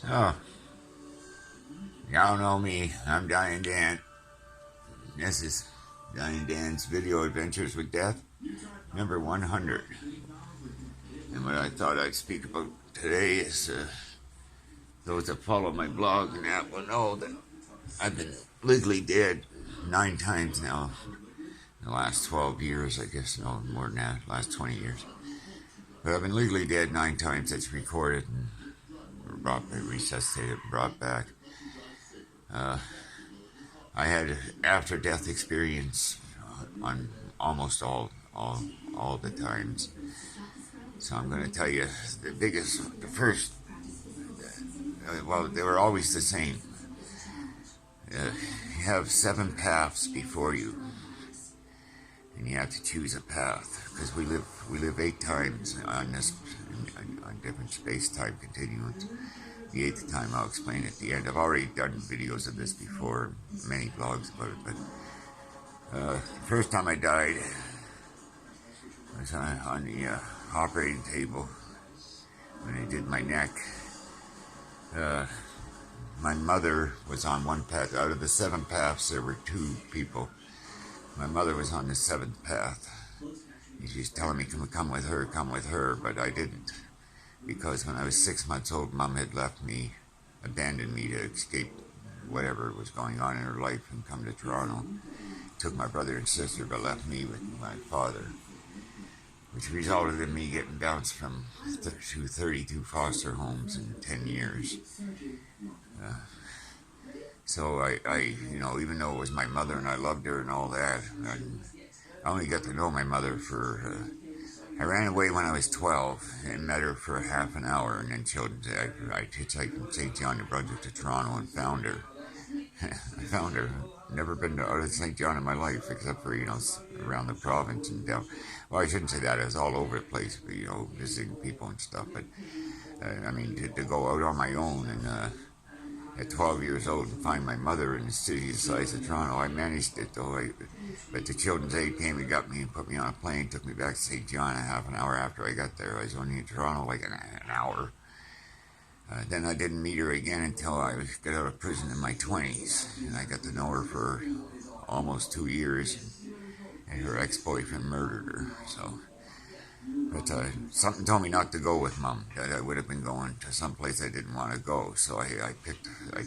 So, y'all know me. I'm Dying Dan. This is Dying Dan's Video Adventures with Death, number 100. And what I thought I'd speak about today is those that follow my blog and that will know that I've been legally dead 9 times now. In the last 12 years, I guess, no, more than that, last 20 years. But I've been legally dead 9 times. It's recorded and resuscitated, brought back. I had after-death experience on almost all the times. So I'm going to tell you the first, well, they were always the same. You have 7 paths before you, and you have to choose a path, because we live 8 times on different space-time continuums. The 8th time I'll explain at the end. I've already done videos of this before, many blogs about it, but the first time I died, I was on the operating table when they did my neck. My mother was on one path. Out of the 7 paths, there were 2 people. My mother was on the 7th path. She was telling me, come with her, but I didn't. Because when I was 6 months old, Mom had left me, abandoned me to escape whatever was going on in her life and come to Toronto. Took my brother and sister, but left me with my father, which resulted in me getting bounced from 32 foster homes in 10 years. So I, even though it was my mother and I loved her and all that, I only got to know my mother for... I ran away when I was 12 and met her for half an hour, and then I hitchhiked from St. John, New Brunswick to Toronto and found her. I found her. Never been to out of St. John in my life, except for, around the province and down. Well, I shouldn't say that. I was all over the place, visiting people and stuff. But, to go out on my own and at 12 years old and find my mother in the city the size of Toronto, I managed it, though. But the Children's Aid came and got me and put me on a plane, took me back to St. John a half an hour after I got there. I was only in Toronto like an hour. Then I didn't meet her again until I got out of prison in my 20s, and I got to know her for almost 2 years, and her ex-boyfriend murdered her, so... But something told me not to go with Mom, that I would have been going to some place I didn't want to go, so I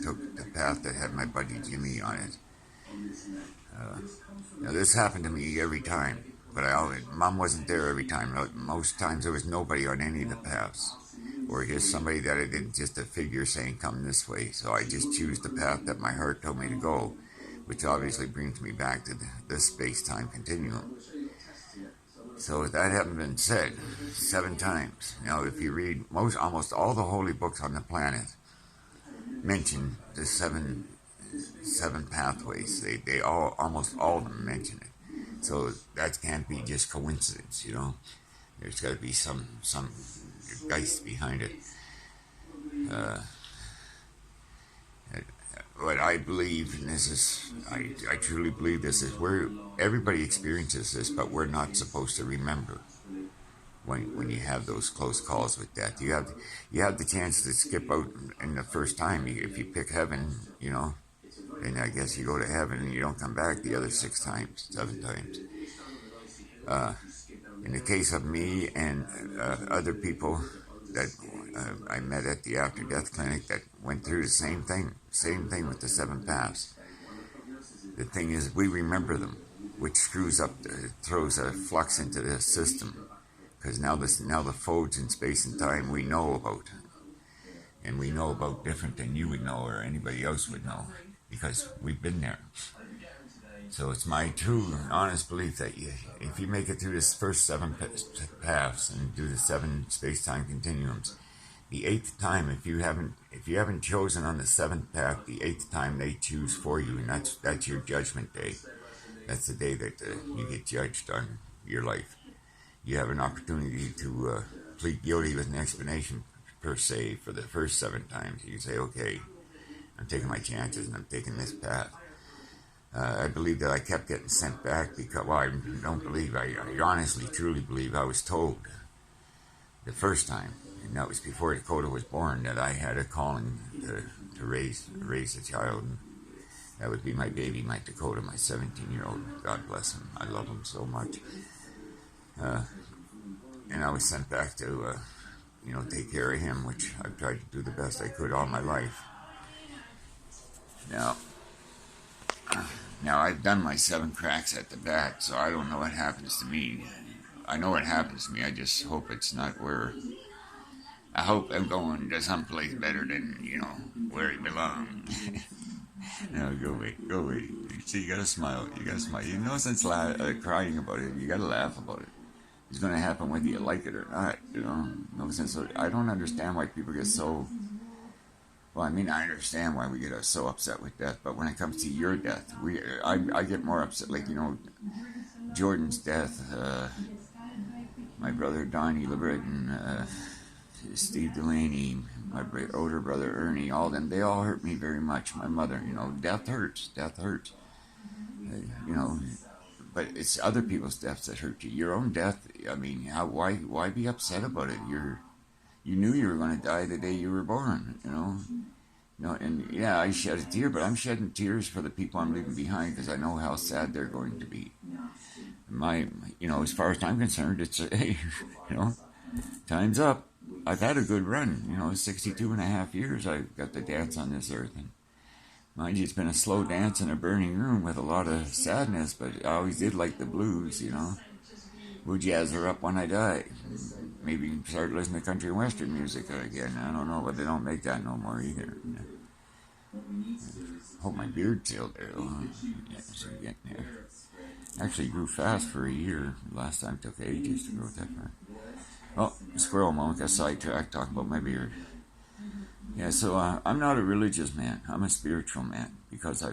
took the path that had my buddy Jimmy on it. Now this happened to me every time, but Mom wasn't there every time. Most times there was nobody on any of the paths, or just somebody that I did, just a figure saying come this way, so I just choose the path that my heart told me to go, which obviously brings me back to the space-time continuum. So that having been said, 7 times. Now, if you read almost all the holy books on the planet mention the seven pathways. They almost all of them mention it. So that can't be just coincidence, There's got to be some geist behind it. What I believe, and this is, I truly believe this, is everybody experiences this, but we're not supposed to remember when you have those close calls with death. You have the chance to skip out in the first time. If you pick heaven, then I guess you go to heaven and you don't come back the other 7 times. In the case of me and other people that I met at the after-death clinic that went through the same thing with the 7 paths. The thing is, we remember them, which throws a flux into the system, because now the folds in space and time we know about, and we know about different than you would know or anybody else would know, because we've been there. So it's my true, honest belief that if you make it through this first 7 paths and do the 7 space-time continuums, the 8th time, if you haven't chosen on the 7th path, the 8th time they choose for you, and that's your judgment day. That's the day that you get judged on your life. You have an opportunity to plead guilty with an explanation, per se, for the first 7 times. You say, okay, I'm taking my chances and I'm taking this path. I believe that I kept getting sent back because, I honestly, truly believe I was told the first time, and that was before Dakota was born, that I had a calling to raise a child. And that would be my baby, my Dakota, my 17-year-old. God bless him. I love him so much. And I was sent back to, take care of him, which I've tried to do the best I could all my life. Now, I've done my 7 cracks at the bat, so I don't know what happens to me. I know what happens to me. I just hope it's not where. I hope I'm going to someplace better than where he belongs. No, go away, go away. See, you gotta smile. You gotta smile. You know, since crying about it, you gotta laugh about it. It's gonna happen whether you like it or not. No sense. I don't understand why people get so. Well, I mean, I understand why we get so upset with death, but when it comes to your death, I get more upset. Like, Jordan's death, my brother Donnie LeBreton, Steve Delaney, my older brother Ernie, all them, they all hurt me very much. My mother, death hurts. Death hurts. But it's other people's deaths that hurt you. Your own death, I mean, why be upset about it? You knew you were going to die the day you were born, and yeah, I shed a tear, but I'm shedding tears for the people I'm leaving behind because I know how sad they're going to be. As far as I'm concerned, it's, hey, time's up. I've had a good run, 62 and a half years I've got to dance on this earth. And mind you, it's been a slow dance in a burning room with a lot of sadness, but I always did like the blues, We'll jazz her up when I die. Maybe start listening to country and western music again. I don't know, but they don't make that no more either. Hope my beard's still there. Yeah, so getting there. Actually grew fast for a year. Last time it took ages to grow that far. Oh, squirrel moment, got sidetracked talking about my beard. Yeah, so I'm not a religious man. I'm a spiritual man because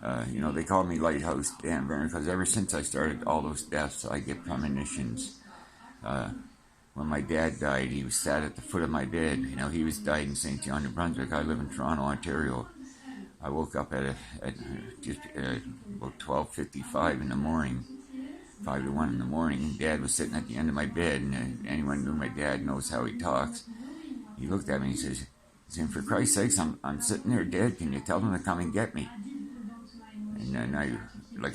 they call me Lighthouse Dan Burner because ever since I started all those deaths, I get premonitions. When my dad died, he was sat at the foot of my bed. He was died in St. John, New Brunswick. I live in Toronto, Ontario. I woke up at just about 12:55 in the morning, 5 to 1 in the morning, and Dad was sitting at the end of my bed, and anyone who knew my dad knows how he talks. He looked at me and he says, for Christ's sakes, I'm sitting there dead. Can you tell them to come and get me? And then I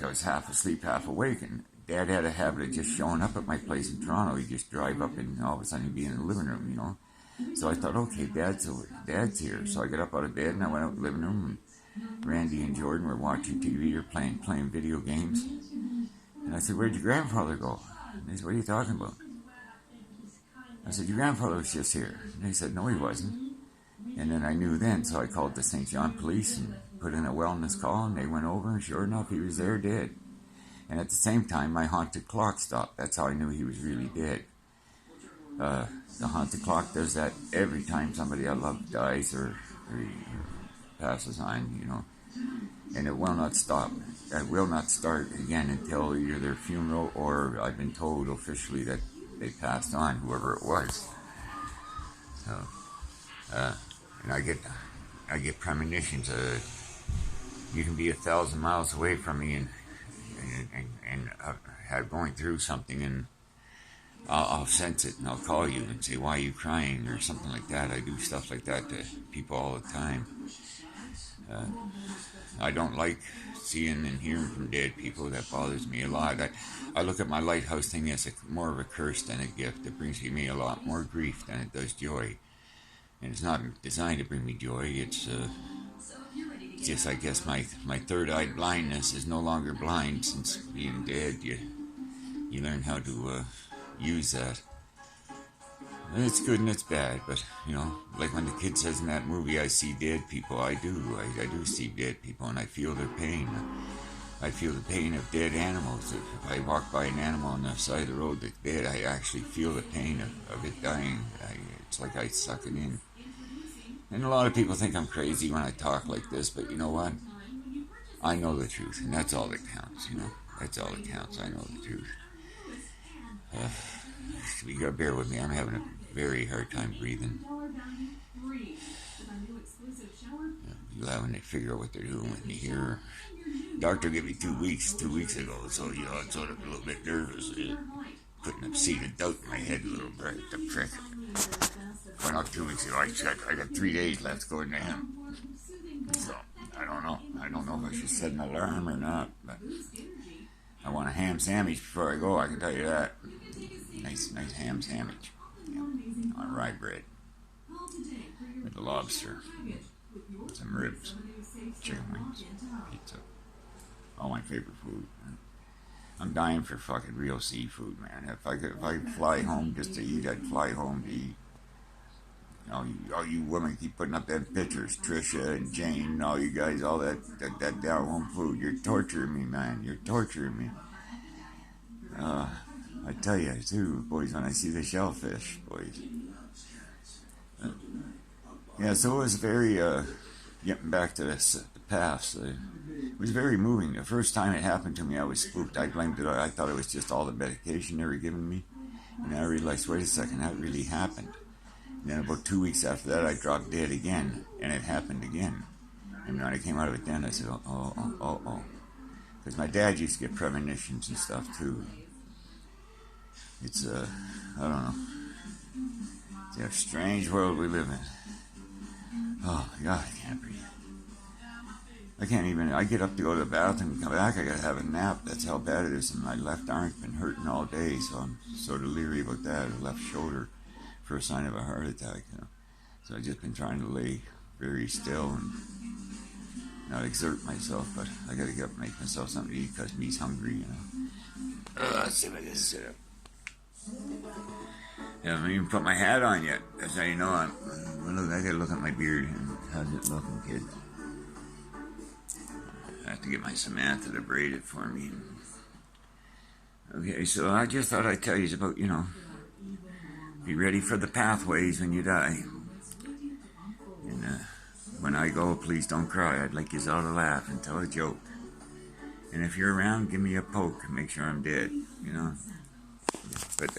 was half asleep, half awake, and Dad had a habit of just showing up at my place in Toronto. He'd just drive up and all of a sudden he'd be in the living room, So I thought, okay, Dad's here. So I got up out of bed and I went out to the living room, and Randy and Jordan were watching TV or playing video games. And I said, where'd your grandfather go? And they said, what are you talking about? I said, your grandfather was just here. And they said, no, he wasn't. And then I knew then, so I called the St. John police and put in a wellness call, and they went over, and sure enough, he was there dead. And at the same time, my haunted clock stopped. That's how I knew he was really dead. The haunted clock does that every time somebody I love dies or passes on, and it will not stop. It will not start again until either their funeral or I've been told officially that they passed on, whoever it was. So, and I get premonitions. You can be 1,000 miles away from me and have going through something, and I'll sense it, and I'll call you and say, why are you crying, or something like that. I do stuff like that to people all the time. I don't like seeing and hearing from dead people. That bothers me a lot. I look at my lighthouse thing as more of a curse than a gift. It brings me a lot more grief than it does joy. And it's not designed to bring me joy. It's just, I guess, my third-eyed blindness is no longer blind since being dead. You learn how to use that. And it's good and it's bad, but, like when the kid says in that movie, I see dead people, I do. I do see dead people, and I feel their pain. I feel the pain of dead animals. If I walk by an animal on the side of the road that's dead, I actually feel the pain of it dying. It's like I suck it in. And a lot of people think I'm crazy when I talk like this, but you know what? I know the truth, and that's all that counts, That's all that counts. I know the truth. You gotta bear with me. I'm having a very hard time breathing. You'll have to figure out what they're doing with me here. Doctor gave me 2 weeks ago, so I'm sort of a little bit nervous. putting a seed of doubt in my head a little bit. The prick. Went out 2 weeks ago. I got 3 days left going to him. So, I don't know. I don't know if I should set an alarm or not, but I want a ham sandwich before I go, I can tell you that. Nice ham sandwich. Yeah. On rye bread. With lobster. Some ribs. Chicken wings. Pizza. All my favorite food. I'm dying for fucking real seafood, man. If I could fly home just to eat, I'd fly home to eat. You know, all you women keep putting up them pictures, Trisha and Jane, and all you guys, all that down home food. You're torturing me, man. You're torturing me. I tell you, too, boys, when I see the shellfish, boys. Yeah, so it was very, getting back to the past, it was very moving. The first time it happened to me, I was spooked. I blamed it. I thought it was just all the medication they were giving me. And then I realized, wait a second, that really happened. And then about 2 weeks after that, I dropped dead again, and it happened again. And when I came out of it then, I said, oh. Because my dad used to get premonitions and stuff, too. It's, I don't know. It's a strange world we live in. Oh, my God, I can't breathe. I can't even, I get up to go to the bathroom and come back, I gotta have a nap. That's how bad it is. And my left arm's been hurting all day, so I'm sort of leery about that. The left shoulder. First sign of a heart attack, you know. So I've just been trying to lay very still and not exert myself, but I gotta get up and make myself something to eat because me's hungry, you know. Let's see if I can sit up. I haven't even put my hat on yet. That's how you know I gotta look at my beard. How's it looking, kid? I have to get my Samantha to braid it for me. Okay, so I just thought I'd tell you about, you know, be ready for the pathways when you die. And when I go, please don't cry. I'd like you all to laugh and tell a joke. And if you're around, give me a poke and make sure I'm dead, you know. But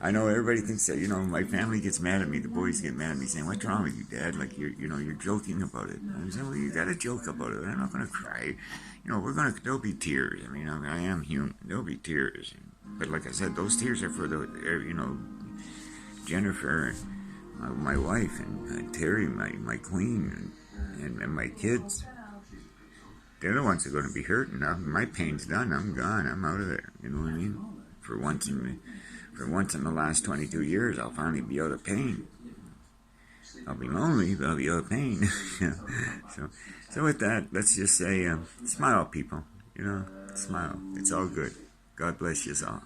I know everybody thinks that, you know, my family gets mad at me. The boys get mad at me saying, what's wrong with you, Dad? Like, you're joking about it. And I'm saying, well, you got to joke about it. I'm not going to cry. You know, there'll be tears. I mean, I am human. There'll be tears. But like I said, those tears are for you know, Jennifer and my wife and Terry, my queen, and my kids. They're the ones that are going to be hurting. My pain's done. I'm gone. I'm out of there. You know what I mean? For once in the last 22 years, I'll finally be out of pain. I'll be lonely, but I'll be out of pain. So with that, let's just say, smile, people. You know, smile. It's all good. God bless you all.